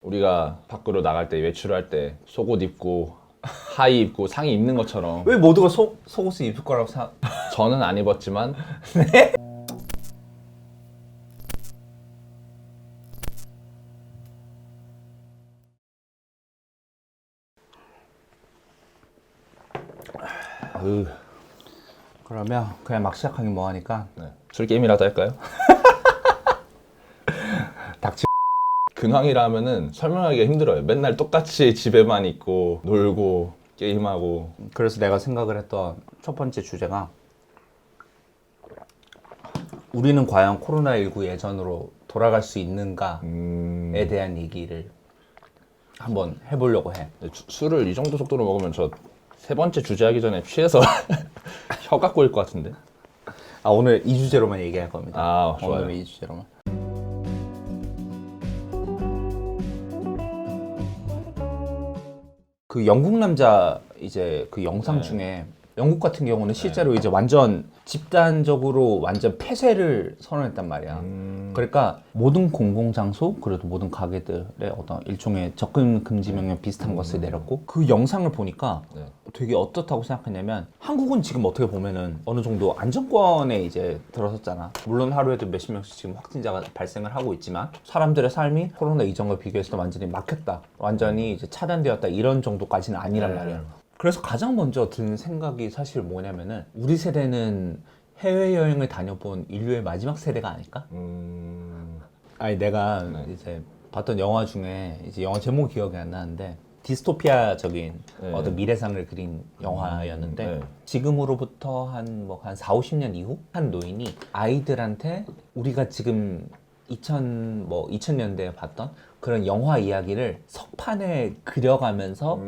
우리가 밖으로 나갈 때 외출할 때 속옷 입고 하의 입고 상의 입는 것처럼 왜 모두가 속옷을 입을 거라고 생각? 저는 안 입었지만 그러면 그냥 막 시작하기 뭐하니까 네. 술 게임이라도 할까요? 닥치. 근황이라면은 설명하기가 힘들어요. 맨날 똑같이 집에만 있고 놀고 게임하고. 그래서 내가 생각을 했던 첫 번째 주제가 우리는 과연 코로나19 예전으로 돌아갈 수 있는가에 대한 얘기를 한번 해보려고 해. 술을 이 정도 속도로 먹으면 저 세 번째 주제 하기 전에 취해서 혀가 꼬일 것 같은데. 아, 오늘 이 주제로만 얘기할 겁니다. 아, 좋아요. 오늘 이 주제로만. 그 영국 남자 이제 그 영상 중에 영국 같은 경우는 실제로 이제 완전 집단적으로 완전 폐쇄를 선언했단 말이야. 그러니까 모든 공공장소 그래도 모든 가게들의 어떤 일종의 접근 금지 명령 비슷한 것을 내렸고 그 영상을 보니까 네. 되게 어떻다고 생각했냐면 한국은 지금 어떻게 보면은 어느 정도 안정권에 이제 들어섰잖아. 물론 하루에도 몇십 명씩 지금 확진자가 발생을 하고 있지만 사람들의 삶이 코로나 이전과 비교해서 완전히 막혔다. 완전히 이제 차단되었다. 이런 정도까지는 아니란 말이야. 그래서 가장 먼저 드는 생각이 사실 뭐냐면은 우리 세대는 해외여행을 다녀본 인류의 마지막 세대가 아닐까? 아니 내가 이제 봤던 영화 중에 이제 영화 제목 기억이 안 나는데 디스토피아적인 어떤 미래상을 그린 영화였는데 지금으로부터 한 4, 50년 이후 한 노인이 아이들한테 우리가 지금 2000년대에 봤던 그런 영화 이야기를 석판에 그려가면서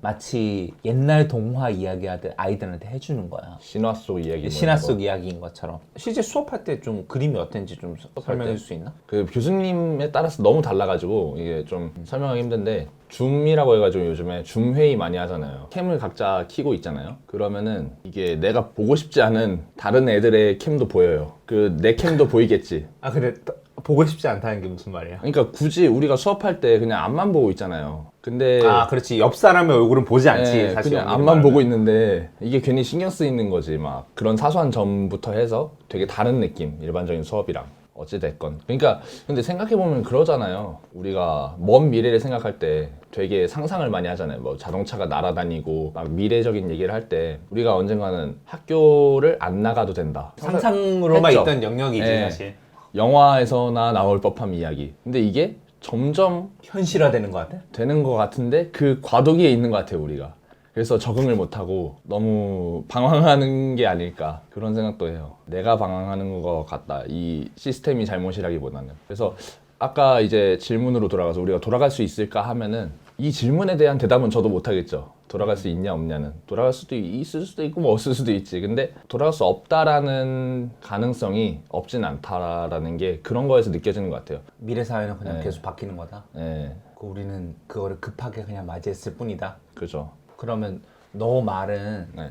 마치 옛날 동화 이야기하듯 아이들한테 해주는 거야. 신화 속 이야기. 신화 속 이야기인 것처럼. 실제 수업할 때 좀 그림이 어땠는지 좀 설명해 줄 수 있나? 그 교수님에 따라서 너무 달라가지고 이게 좀 설명하기 힘든데 줌이라고 해가지고 요즘에 줌 회의 많이 하잖아요. 캠을 각자 켜고 있잖아요. 그러면은 이게 내가 보고 싶지 않은 다른 애들의 캠도 보여요. 그 내 캠도 보이겠지. 아 근데 보고 싶지 않다는 게 무슨 말이야? 그러니까 굳이 우리가 수업할 때 그냥 앞만 보고 있잖아요. 근데 아 그렇지. 옆 사람의 얼굴은 보지 않지. 사실 그냥 앞만 보고 있는데 이게 괜히 신경 쓰이는 거지. 막 그런 사소한 점부터 해서 되게 다른 느낌. 일반적인 수업이랑 어찌됐건. 그러니까 근데 생각해보면 그러잖아요. 우리가 먼 미래를 생각할 때 되게 상상을 많이 하잖아요. 뭐 자동차가 날아다니고 막 미래적인 얘기를 할 때 우리가 언젠가는 학교를 안 나가도 된다. 상상으로만 했죠. 있던 영역이지 네. 사실. 영화에서나 나올 법한 이야기. 근데 이게 점점 현실화되는 것 같아? 되는 것 같은데 그 과도기에 있는 것 같아요, 우리가. 그래서 적응을 못하고 너무 방황하는 게 아닐까 그런 생각도 해요. 내가 방황하는 것 같다. 이 시스템이 잘못이라기보다는. 그래서 아까 이제 질문으로 돌아가서 우리가 돌아갈 수 있을까 하면은 이 질문에 대한 대답은 저도 못하겠죠. 돌아갈 수 있냐 없냐는. 돌아갈 수도 있을 수도 있고 뭐 없을 수도 있지. 근데 돌아갈 수 없다라는 가능성이 없진 않다라는 게 그런 거에서 느껴지는 것 같아요. 미래 사회는 그냥 계속 바뀌는 거다. 네, 우리는 그거를 급하게 그냥 맞이했을 뿐이다. 그죠. 그러면 너 말은 네.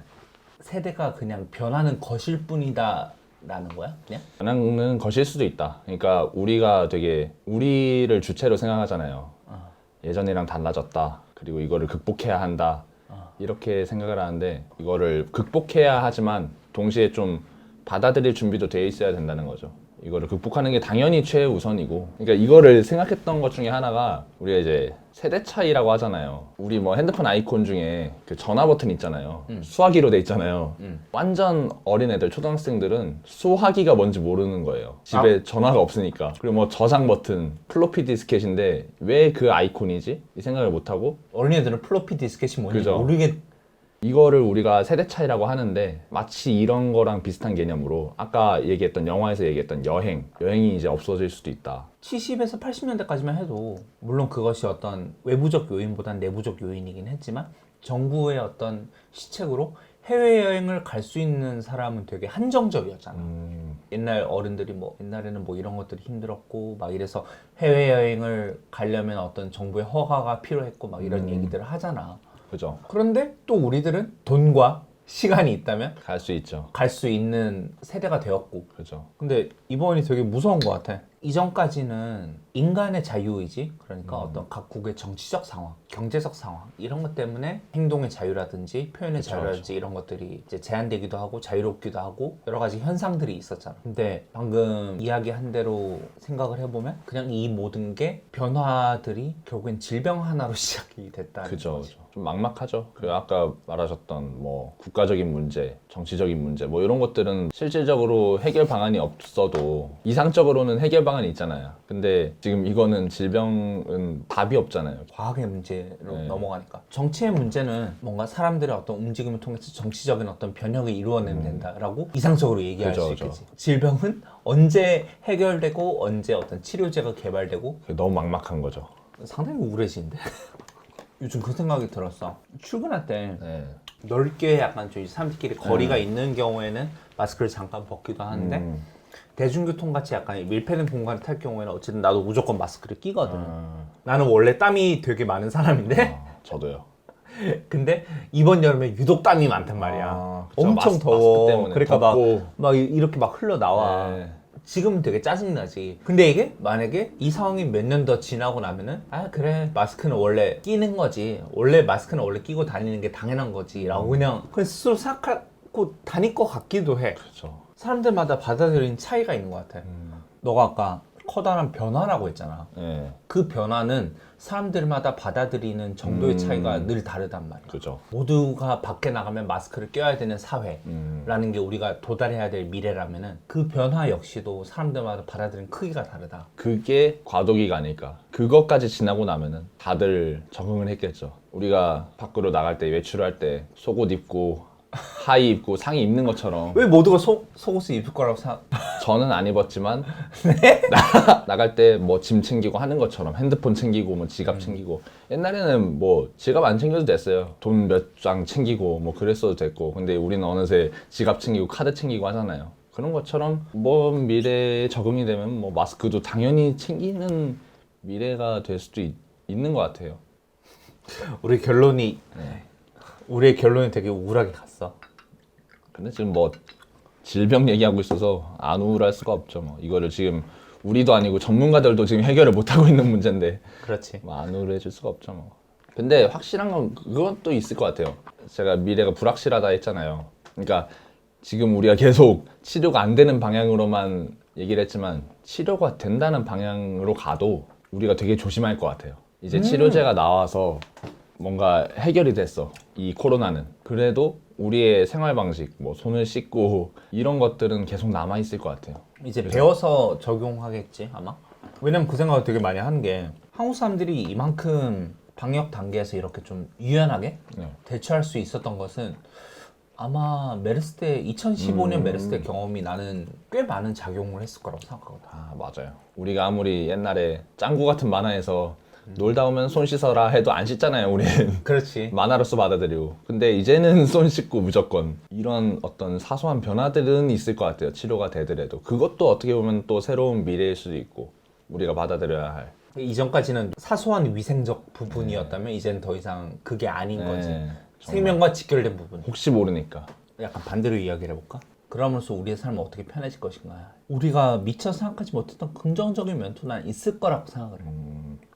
세대가 그냥 변하는 것일 뿐이다 라는 거야? 그냥? 변하는 것일 수도 있다. 그러니까 우리가 되게 우리를 주체로 생각하잖아요. 예전이랑 달라졌다. 그리고 이거를 극복해야 한다. 이렇게 생각을 하는데 이거를 극복해야 하지만 동시에 좀 받아들일 준비도 돼 있어야 된다는 거죠. 이거를 극복하는 게 당연히 최우선이고. 그러니까 이거를 생각했던 것 중에 하나가 우리가 이제 세대 차이라고 하잖아요. 우리 뭐 핸드폰 아이콘 중에 그 전화 버튼 있잖아요. 수화기로 돼 있잖아요. 완전 어린 애들, 초등학생들은 수화기가 뭔지 모르는 거예요. 집에 전화가 없으니까. 그리고 뭐 저장 버튼, 플로피 디스켓인데 왜 그 아이콘이지? 이 생각을 못 하고 어린애들은 플로피 디스켓이 뭔지 그죠. 모르겠. 이거를 우리가 세대 차이라고 하는데 마치 이런 거랑 비슷한 개념으로 아까 얘기했던 영화에서 얘기했던 여행이 이제 없어질 수도 있다. 70에서 80년대까지만 해도 물론 그것이 어떤 외부적 요인보단 내부적 요인이긴 했지만 정부의 어떤 시책으로 해외여행을 갈 수 있는 사람은 되게 한정적이었잖아. 옛날 어른들이 뭐 옛날에는 뭐 이런 것들이 힘들었고 막 이래서 해외여행을 가려면 어떤 정부의 허가가 필요했고 막 이런 얘기들을 하잖아. 그죠? 그런데 또 우리들은 돈과 시간이 있다면 갈 수 있죠. 갈 수 있는 세대가 되었고. 그죠. 근데 이번이 되게 무서운 것 같아. 이전까지는 인간의 자유의지, 그러니까 어떤 각국의 정치적 상황, 경제적 상황 이런 것 때문에 행동의 자유라든지 표현의 그쵸, 자유라든지 이런 것들이 이제 제한되기도 하고 자유롭기도 하고 여러 가지 현상들이 있었잖아. 근데 방금 이야기한 대로 생각을 해보면 그냥 이 모든 게 변화들이 결국엔 질병 하나로 시작이 됐다는 그죠, 거지. 그죠. 좀 막막하죠. 그 아까 말하셨던 뭐 국가적인 문제, 정치적인 문제 뭐 이런 것들은 실질적으로 해결 방안이 없어도 이상적으로는 해결 방안이 있잖아요. 근데 지금 이거는 질병은 답이 없잖아요. 과학의 문제로 네. 넘어가니까 정치의 문제는 뭔가 사람들의 어떤 움직임을 통해서 정치적인 어떤 변혁을 이루어내면 된다라고 이상적으로 얘기할 그죠, 수 그죠. 있겠지. 질병은 언제 해결되고 언제 어떤 치료제가 개발되고 너무 막막한 거죠. 상당히 우울해지는데 요즘 그 생각이 들었어. 출근할 때 네. 넓게 약간 저희 사람들끼리 거리가 있는 경우에는 마스크를 잠깐 벗기도 하는데 대중교통 같이 약간 밀폐된 공간을 탈 경우에는 어쨌든 나도 무조건 마스크를 끼거든. 나는 원래 땀이 되게 많은 사람인데 저도요. 근데 이번 여름에 유독 땀이 많단 말이야. 아, 그쵸. 엄청 마스크 더워. 때문에 그러니까 덥고. 막 이렇게 막 흘러 나와. 네. 지금은 되게 짜증나지. 근데 이게 만약에 이 상황이 몇 년 더 지나고 나면은 아 그래 마스크는 원래 끼는 거지. 원래 마스크는 원래 끼고 다니는 게 당연한 거지라고 그냥 스스로 생각하고 다닐 것 같기도 해. 그렇죠. 사람들마다 받아들이는 차이가 있는 것 같아. 너가 아까 커다란 변화라고 했잖아. 네. 그 변화는 사람들마다 받아들이는 정도의 차이가 늘 다르단 말이야. 그죠. 모두가 밖에 나가면 마스크를 껴야 되는 사회라는 게 우리가 도달해야 될 미래라면은 그 변화 역시도 사람들마다 받아들이는 크기가 다르다. 그게 과도기가 아닐까. 그것까지 지나고 나면은 다들 적응을 했겠죠. 우리가 밖으로 나갈 때 외출할 때 속옷 입고 하의 입고 상의 입는 것처럼 왜 모두가 속옷을 입을 거라고 생각? 저는 안 입었지만 나갈 때 뭐 짐 챙기고 하는 것처럼 핸드폰 챙기고 뭐 지갑 챙기고 옛날에는 뭐 지갑 안 챙겨도 됐어요. 돈 몇 장 챙기고 뭐 그랬어도 됐고 근데 우리는 어느새 지갑 챙기고 카드 챙기고 하잖아요. 그런 것처럼 먼 미래에 적응이 되면 뭐 마스크도 당연히 챙기는 미래가 될 수도 있는 것 같아요. 우리의 결론이 되게 우울하게 갔어. 근데 지금 뭐 질병 얘기하고 있어서 안 우울할 수가 없죠. 뭐 이거를 지금 우리도 아니고 전문가들도 지금 해결을 못 하고 있는 문제인데 그렇지. 뭐 안 우울해질 수가 없죠. 뭐. 근데 확실한 건 그건 또 있을 것 같아요. 제가 미래가 불확실하다 했잖아요. 그러니까 지금 우리가 계속 치료가 안 되는 방향으로만 얘기를 했지만 치료가 된다는 방향으로 가도 우리가 되게 조심할 것 같아요. 이제 치료제가 나와서 뭔가 해결이 됐어. 이 코로나는. 그래도 우리의 생활 방식, 뭐 손을 씻고 이런 것들은 계속 남아 있을 것 같아요. 이제 배워서 적용하겠지 아마. 왜냐면 그 생각을 되게 많이 하는 게 한국 사람들이 이만큼 방역 단계에서 이렇게 좀 유연하게 네. 대처할 수 있었던 것은 아마 메르스 때 2015년 메르스 때 경험이 나는 꽤 많은 작용을 했을 거라고 생각하거든. 아, 맞아요. 우리가 아무리 옛날에 짱구 같은 만화에서 놀다 오면 손 씻어라 해도 안 씻잖아요, 우리는. 그렇지. 만화로서 받아들이고. 근데 이제는 손 씻고 무조건. 이런 어떤 사소한 변화들은 있을 것 같아요. 치료가 되더라도. 그것도 어떻게 보면 또 새로운 미래일 수도 있고, 우리가 받아들여야 할. 이전까지는 사소한 위생적 부분이었다면 이제는 더 이상 그게 아닌 거지. 정말. 생명과 직결된 부분. 혹시 모르니까. 약간 반대로 이야기를 해볼까? 그러면서 우리의 삶은 어떻게 편해질 것인가? 우리가 미처 생각하지 못했던 긍정적인 면도 난 있을 거라고 생각을 해.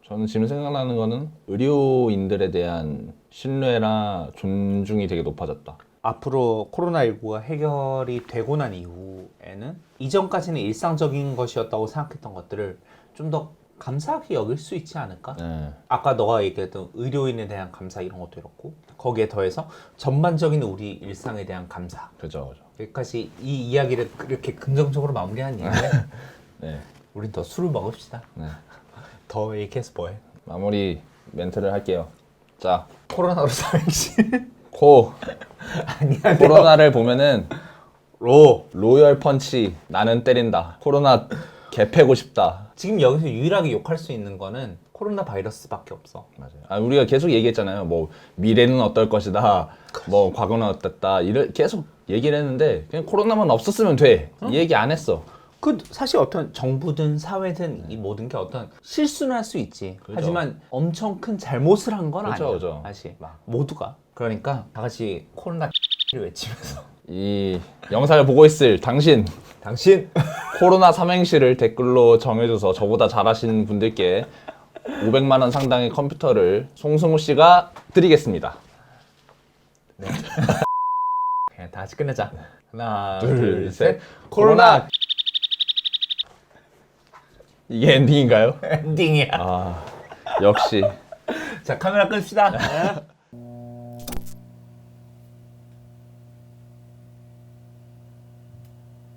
저는 지금 생각나는 거는 의료인들에 대한 신뢰나 존중이 되게 높아졌다. 앞으로 코로나19가 해결이 되고 난 이후에는 이전까지는 일상적인 것이었다고 생각했던 것들을 좀 더 감사하게 여길 수 있지 않을까? 네. 아까 너가 얘기했던 의료인에 대한 감사 이런 것도 이렇고 거기에 더해서 전반적인 우리 일상에 대한 감사 그죠, 그죠. 여기까지 이 이야기를 그렇게 긍정적으로 마무리한 이후에 네. 우린 더 술을 먹읍시다. 네. 더 얘기해서 뭐해? 마무리 멘트를 할게요. 자, 코로나로 삼행시 아니야 코로나를 보면은 로 로열 펀치 나는 때린다. 코로나 개 패고 싶다. 지금 여기서 유일하게 욕할 수 있는 거는 코로나 바이러스밖에 없어. 맞아요. 아, 우리가 계속 얘기했잖아요. 뭐 미래는 어떨 것이다. 뭐 과거는 어땠다. 이를 계속 얘기를 했는데 그냥 코로나만 없었으면 돼. 이 얘기 안 했어. 그 사실 어떤 정부든 사회든 이 모든 게 어떤 실수는 할 수 있지. 그죠. 하지만 엄청 큰 잘못을 한 건 그죠, 아니야. 그죠. 사실 모두가. 그러니까 다 같이 코로나 외치면서 이 영상을 보고 있을 당신 당신 코로나 삼행시를 댓글로 정해줘서 저보다 잘하시는 분들께 500만 원 상당의 컴퓨터를 송승우 씨가 드리겠습니다. 그냥 다 같이 끝내자. 하나 둘, 셋. 코로나. 이게 엔딩인가요? 엔딩이야. 아, 역시. 자, 카메라 끕시다.